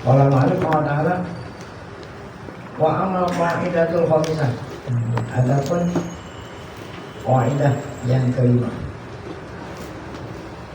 Qala Malik ta'ala wa amal qaidatul khamisah. Adapun kaidah yang kelima,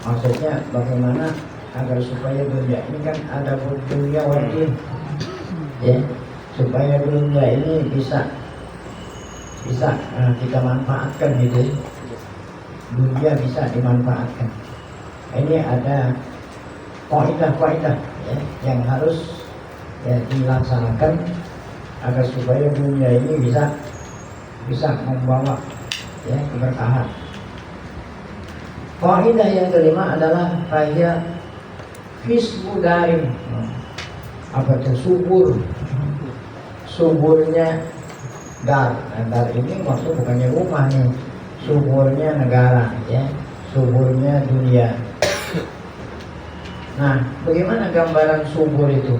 maksudnya bagaimana agar supaya dunia ini kan ada dunia wajib, ya, supaya dunia ini bisa kita manfaatkan gitu, dunia bisa dimanfaatkan. Ini ada kaidah-kaidah ya, yang harus ya, dilaksanakan agar supaya dunia ini bisa membawa ya keberkahan. Kaidah yang kelima adalah kaidah fisbu darim. Apa itu suburnya dar. Dar ini maksud bukannya rumah nih, suburnya negara ya, suburnya dunia. Nah, bagaimana gambaran subur itu?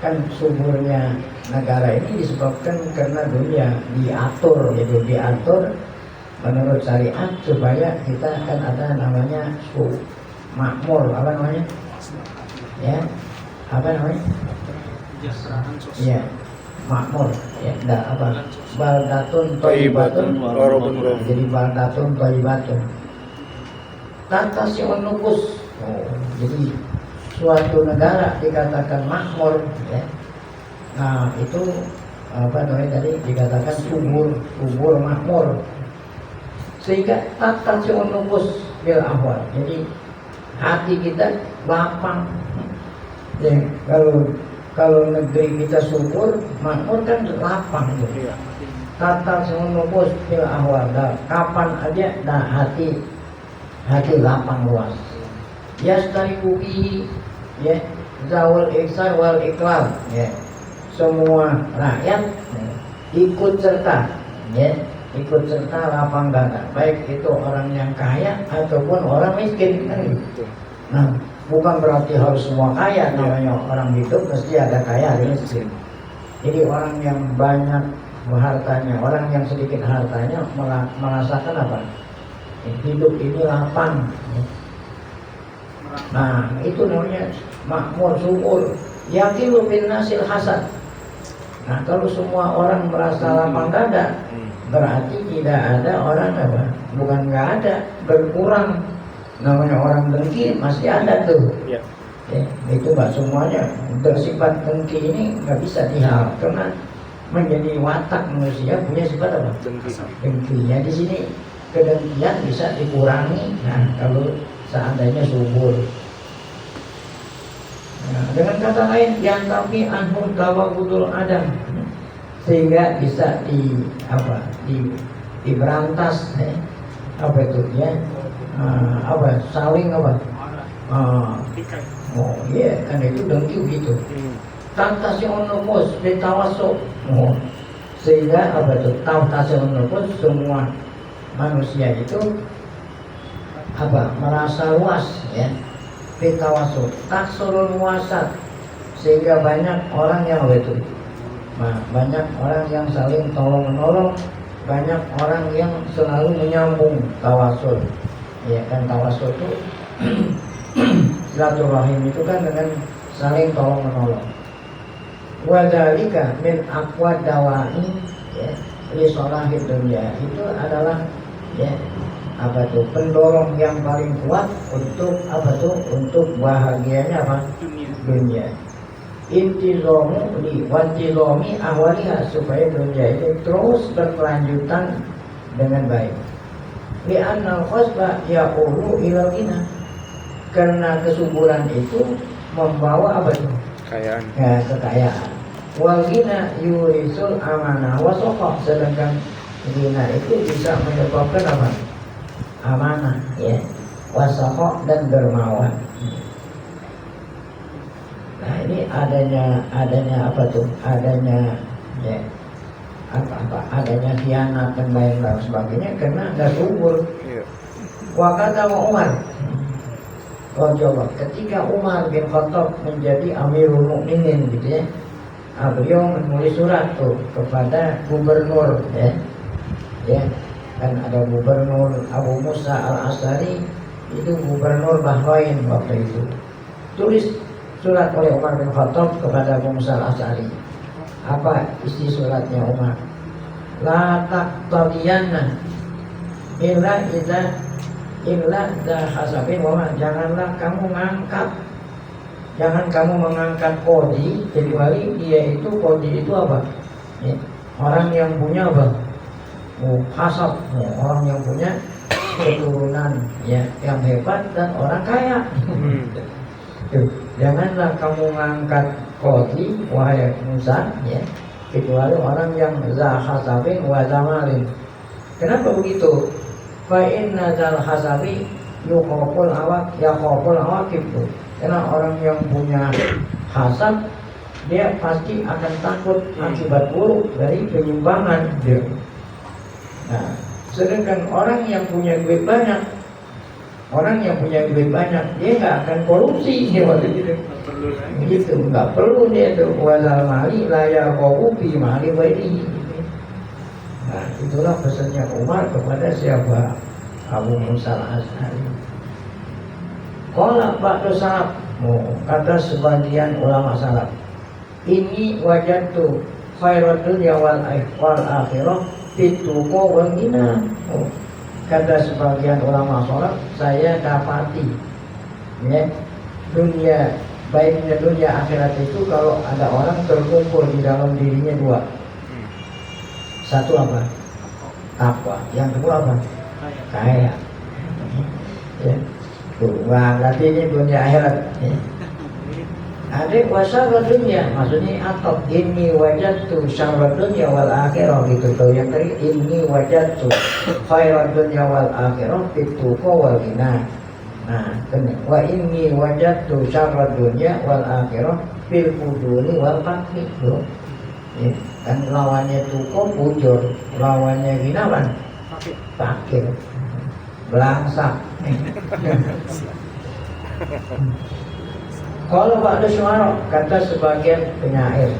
Kan suburnya negara ini disebabkan karena dunia diatur, gitu, diatur menurut syariat supaya kita kan ada namanya makmur, apa namanya? Ya, apa namanya? Ya, makmur, ya, apa? Baldatun thayyibatun warabun. Jadi baldatun thayyibatun. Tata si'un nufus. Jadi suatu negara dikatakan makmur, ya. Nah, itu apa namanya tadi dikatakan subur makmur. Sehingga tata si'un nufus bil ahwal. Jadi hati kita lapang. Ya, kalau negeri kita subur, makmur kan lapang gitu. Tata si'un nufus bil ahwal. Kapan aja hati lapang luas. Yastariku bihi ya zawal ihsan wal iklal ya, semua rakyat ya, ikut serta lapang dada, baik itu orang yang kaya ataupun orang miskin kan gitu. Nah, bukan berarti harus semua kaya, namanya orang hidup mesti ada kaya ada miskin. Jadi orang yang banyak hartanya, orang yang sedikit hartanya merasakan apa? Hidup ini lapang. Nah, itu namanya makmur subur. Yaqilu bin nasil hasad. Nah, kalau semua orang merasa lapang dada, berarti tidak ada orang apa? Bukan nggak ada, berkurang. Namanya orang dengki masih ada tuh. Ya, itu nggak semuanya. Bersifat dengki ini nggak bisa diharap karena menjadi watak manusia punya sifat apa? Dengki. Ya, di sini kedengkian bisa dikurangi. Nah, kalau seandainya subur. Nah, dengan kata lain yang tapi anhum tawabudul adam, sehingga bisa diberantas apa itu ya, saling apa oh iya kan itu dengki gitu. Tantasi onopos ditawasuk, sehingga apa itu tantasi onopos, semua manusia itu merasa luas ya, fitawasul taksurul muasat, sehingga banyak orang yang banyak orang yang saling tolong menolong, banyak orang yang selalu menyambung tawasul ya kan. Tawasul itu silaturahim itu kan dengan saling tolong menolong. Wadhalika min aqwa dawai ya li sholahid dunya, itu adalah ya pendorong yang paling kuat untuk untuk bahagianya dunia. Intizomu li wantizomi ahwaliha, supaya dunia ini terus berkelanjutan dengan baik. Li'annal khosba yaqulu ilal ghina, karena kesuburan itu membawa kekayaan. Ya, kekayaan. Wal ghina yurisul amanah wa sokoh, sedangkan ghina itu bisa menyebabkan amanah ya, wasokoh dan dermawan. Nah, ini adanya adanya ya adanya khianat dan lain sebagainya karena ada subur. Wakata Umar, coba ketika Umar bin Khattab menjadi Amirul Mukminin gitu ya, beliau menulis surat tuh kepada gubernur ya kan, ada gubernur Abu Musa al-Asy'ari, itu gubernur Bahrain waktu itu, tulis surat oleh Umar bin Khattab kepada Abu Musa al-Asy'ari. Apa isi suratnya Umar? La taqtadiyanna illa idza hasabin wa janganlah kamu mengangkat qadi kecuali dia itu qadi itu apa? Ya, orang yang punya apa? Hasab, orang yang punya keturunan ya yang hebat dan orang kaya. Janganlah kamu mengangkat qadi wahai Musa ya kecuali orang yang za hasabin wa zamalin. Kenapa begitu? Fa inna zal hasabi yuqaful awaqib. Karena orang yang punya hasab dia pasti akan takut akibat buruk dari penyimpangan dia. Nah, sedangkan orang yang punya duit banyak dia nggak akan korupsi dia waktu itu. Begitu, nggak perlu dia tuh walal mali layak kopi mali bayi. Nah, itulah pesannya Umar kepada siapa? Abu Musa al-Asy'ari. Qala ba'du salaf, kata sebagian ulama salaf, ini wajadtu khairat dunya wal akhirah fituqa wal ghina. Kata sebagian ulama salaf, saya dapati ya, dunia baiknya dunia akhirat itu kalau ada orang terkumpul di dalam dirinya dua. Satu apa? Takwa. Yang kedua apa? Kaya. Ya. Wah, berarti ini dunia akhirat. Ya. Ada wasara dunia, maksudnya atau ini wajadtu syarra dunya wal akhirah gitu tuh. Yang tadi ini wajadtu khairat dunya wal akhirah fituqa wal ghina. Nah, wa inni wajadtu syarra dunya wal akhirah fil fuduli wal fakri. Ya. Kan lawannya tuko bujur, lawannya ghina kan fakir, belangsak. Kalau ba'da syu'ara, kata sebagian penyair,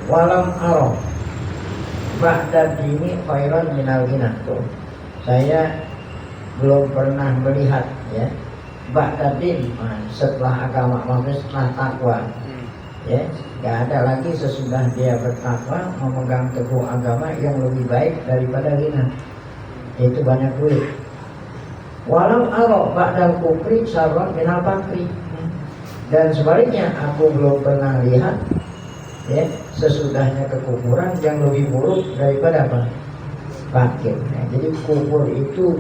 walam arah ba'da dini khairan minal ghina. Saya belum pernah melihat ya ba'da din, setelah agama, maksudnya setelah takwa ya, gak ada lagi sesudah dia bertakwa memegang teguh agama yang lebih baik daripada ghina, yaitu banyak duit. Walam arah ba'dal kufri syarran minal fakri. Dan sebaliknya aku belum pernah lihat ya sesudahnya kekufuran yang lebih buruk daripada apa? Fakir. Nah, jadi kufur itu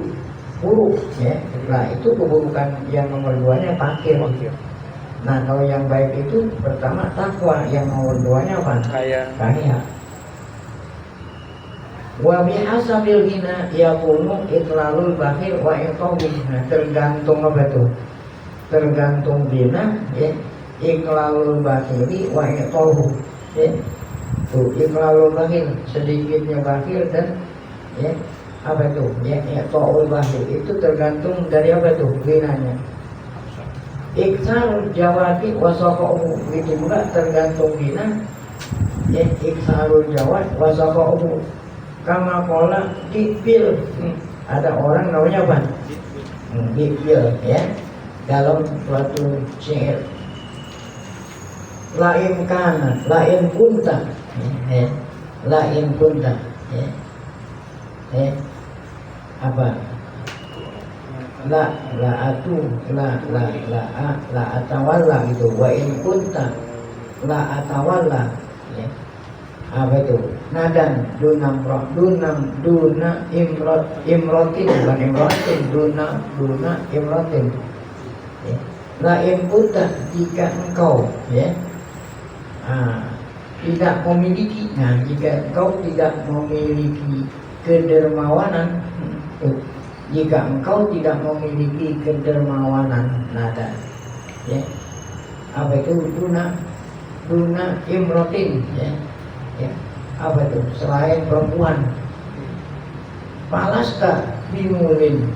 buruk ya. Nah, itu keburukan yang nomor 2-nya fakir. Nah, kalau yang baik itu pertama takwa, yang nomor 2-nya apa? Kaya. Wa bihasabil ghina yakunu itlalul bakhil wa iqabi. Nah, tergantung apa tuh? Tergantung bina ya iklalul bakhili wa iqahu ya. Tuh iklalul bakhil, sedikitnya bakhil dan ya apa itu ya iqaul bakhil itu tergantung dari apa tuh binanya. Iksarul jawati wa saqahu itu juga tergantung bina ya iksarul jawat wa saqahu. Kama qala dipil, ada orang namanya apa? Dipil ya dalam suatu syair, lain kana lain punta ya, lain punta ya, apa la atu la atawalla gitu, wa in kunta la atawalla ya. Apa itu? Nadan duna imrotin, bukan imrotin, duna imrotin. Lain putar jika engkau ya tidak memiliki, nah jika engkau tidak memiliki kedermawanan, jika engkau tidak memiliki kedermawanan, nada ya apa itu duna imrotin ya, ya apa itu selain perempuan, palasta bimulin,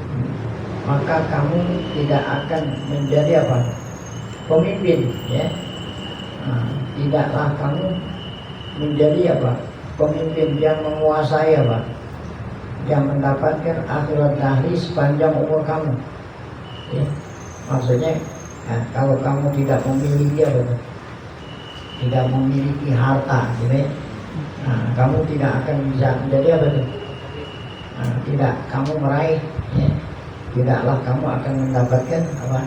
maka kamu tidak akan menjadi apa? Pemimpin ya. Nah, tidaklah kamu menjadi apa? Pemimpin yang menguasai apa? Yang mendapatkan akhirat dahri sepanjang umur kamu ya. Maksudnya Nah, kalau kamu tidak memiliki apa itu? Tidak memiliki harta, gitu ya. Nah, kamu tidak akan bisa menjadi apa itu? Nah, tidak kamu meraih, ya. Tidaklah kamu akan mendapatkan apa?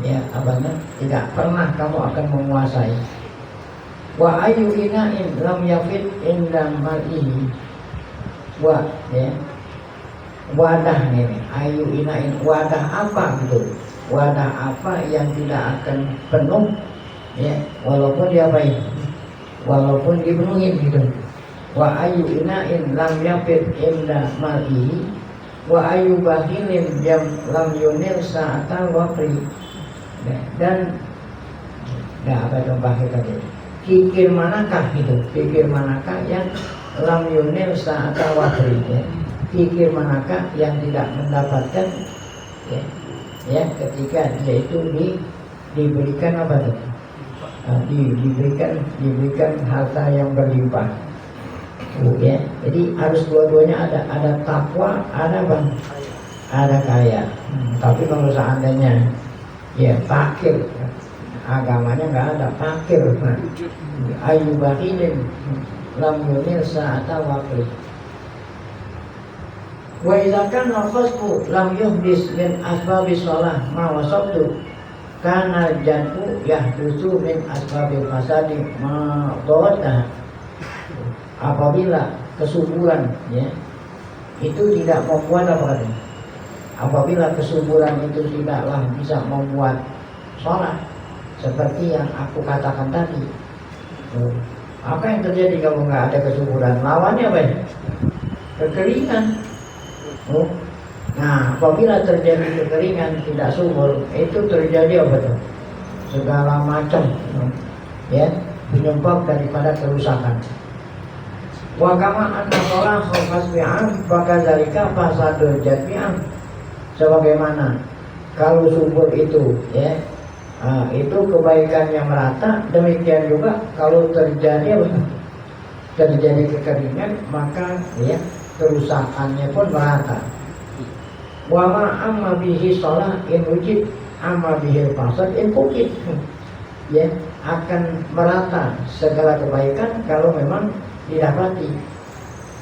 Ya, abangnya tidak pernah kamu akan menguasai. Wa ayu ina'in lam yafid inda mal'ihi. Wa, ya. Wadah nih, ayu ina'in, wadah apa gitu? Wadah apa yang tidak akan penuh, ya, walaupun dia baik, walaupun dipenuhi gitu. Wa ayu ina'in lam yafid inda mal'ihi. Wa ayu bahilin yang lam yunil sa'atal wafri. Dan apa itu bahil tadi? Kikir manakah itu? Kikir manakah yang lam yunil sa'atal wafri, ya? Kikir manakah yang tidak mendapatkan, ya ketika dia itu diberikan apa itu? Diberikan harta yang berlimpah. Ya, jadi harus dua-duanya ada takwa, ada bang, ada kaya. Tapi kalau seandainya ya fakir, agamanya nggak ada, fakir, ayu bahilin lam yunil sa'ata waqli. Wa idza kana al-khasbu lam yuhdis min asbabis shalah ma wasabtu kana jantu yahdusu min asbabil fasadi ma dawadna. Apabila kesuburan, ya, itu tidak membuat apa katanya? Apabila kesuburan itu tidaklah bisa membuat sholat seperti yang aku katakan tadi. Apa yang terjadi kalau nggak ada kesuburan? Lawannya apa ya? Kekeringan. Nah, apabila terjadi kekeringan, tidak subur, itu terjadi apa tuh? Segala macam, ya, penyebab daripada kerusakan. Wa kama anna sholah khasbi'an fakadzalika fasadul jami'an. Sebagaimana kalau subur itu, ya, itu kebaikannya merata, demikian juga kalau terjadi kekeringan, maka ya kerusakannya pun merata. Wa ma amma bihi sholah in wujid amma bihi fasad in wujid. Ya, akan merata segala kebaikan kalau memang didapati,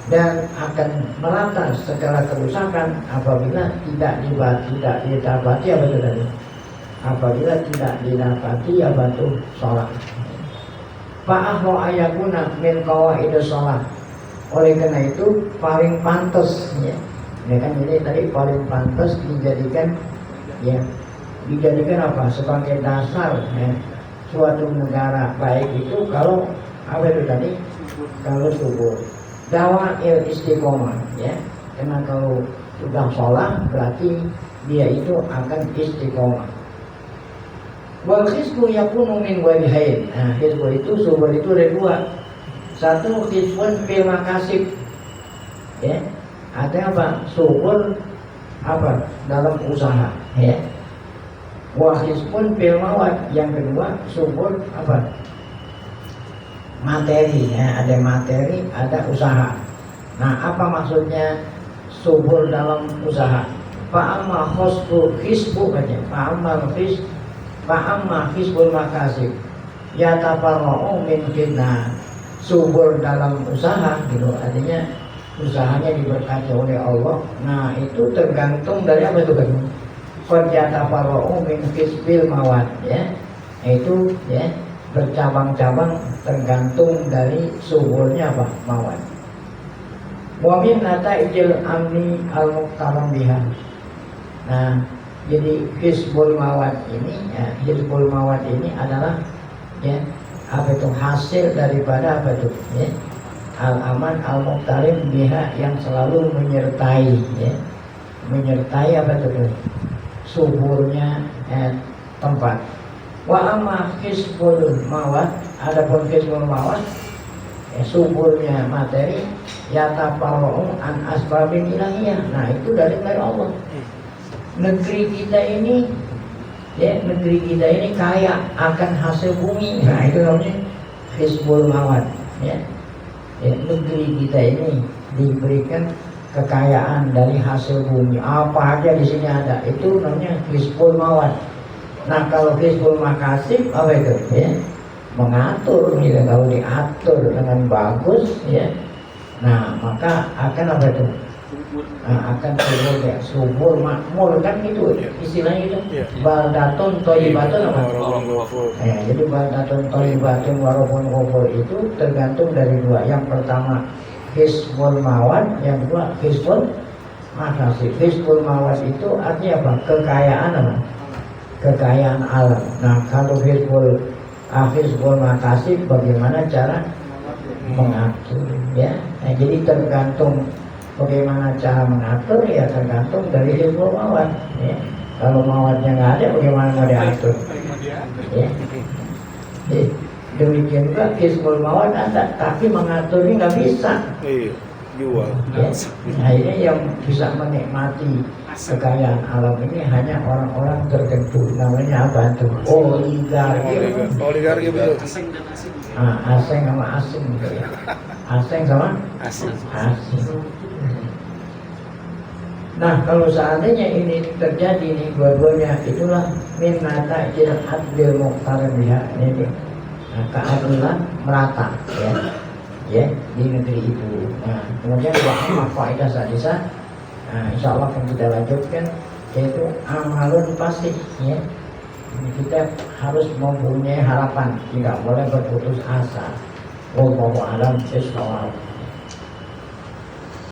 dan akan merata segala kerusakan apabila tidak didapati apa itu tadi? Apabila tidak didapati apa itu sholat. Fa'ahwa ayakuna min qawaidus sholat. Oleh karena itu paling pantas, ya. Ini kan ini tadi paling pantas dijadikan, ya, dijadikan apa? Sebagai dasar, ya, suatu negara baik itu kalau apa itu tadi? Kalau subur. Dawail istiqomah, ya. Karena kalau sudah sholat berarti dia itu akan istiqomah. Wal khisbu yakunu min wajhain. Nah, khisbu itu subur itu ada dua. Satu khisbun fil makasib, ya. Ada apa? Subur apa? Dalam usaha, ya. Wa khisbun fil mawad. Yang kedua subur apa? Materi, ya. Ada materi, ada usaha. Nah, apa maksudnya subur dalam usaha? Fa'amma khisbu aja. Fa'amma khisbul makasib yatafarra'u min fitnah. Subur dalam usaha gitu, artinya usahanya diberkati oleh Allah. Nah, itu tergantung dari apa itu kan? Qad yatafarra'u min khisbil mawad, ya. Itu, ya, bercabang-cabang tergantung dari suburnya apa? Mawad. Wa min nata'ijil amni al-muqtaram biha. Nah, jadi hizbul mawad ini, ya, hizbul mawad ini adalah, ya, apa itu hasil daripada apa itu, ya, al-aman al-muqtarim biha yang selalu menyertai, ya, menyertai apa itu suburnya tempat. Wa amma hizbul mawad, adapun hizbul mawad, ya, suburnya materi, yatafarra'u an asbabin ilahiyah. Nah, itu dari Allah. Negeri kita ini, ya, negeri kita ini kaya akan hasil bumi. Nah, itu namanya hizbul mawad, ya. Ya, negeri kita ini diberikan kekayaan dari hasil bumi. Apa aja di sini ada. Itu namanya hizbul mawad. Nah kalau hizbul makasib apa itu ya, mengatur gitu. Kalau diatur dengan bagus ya, nah maka akan apa itu, akan subur ya, subur makmur kan gitu istilahnya itu. Baldatun thayyibatun apa? Jadi baldatun thayyibatun warabun ghafur itu tergantung dari dua. Yang pertama hizbul mawad, yang kedua hizbul makasib. Hizbul mawad itu artinya apa? Kekayaan apa? Kekayaan alam. Nah kalau hizbul makasib bagaimana cara mengatur ya. Nah, jadi tergantung bagaimana cara mengatur ya, tergantung dari hizbul mawad ya. Kalau mawadnya nggak ada bagaimana mau diatur ya. Demikian juga hizbul mawad ada tapi mengaturnya nggak bisa ya. Nah ini yang bisa menikmati kekayaan alam ini hanya orang-orang tertentu, namanya apa tuh? Oligarki betul. Asing sama asing gitu ya. Asing sama asing. Nah kalau seandainya ini terjadi nih dua-duanya, itulah min nata'il adlil muqtarin biha, ini keadilan merata ya di negeri itu. Nah kemudian dua faedah sadisa, insya Allah akan kita lanjutkan, yaitu amalun pasti ya. Kita harus mempunyai harapan, tidak boleh berputus asa. Wallahu a'lam bishawab.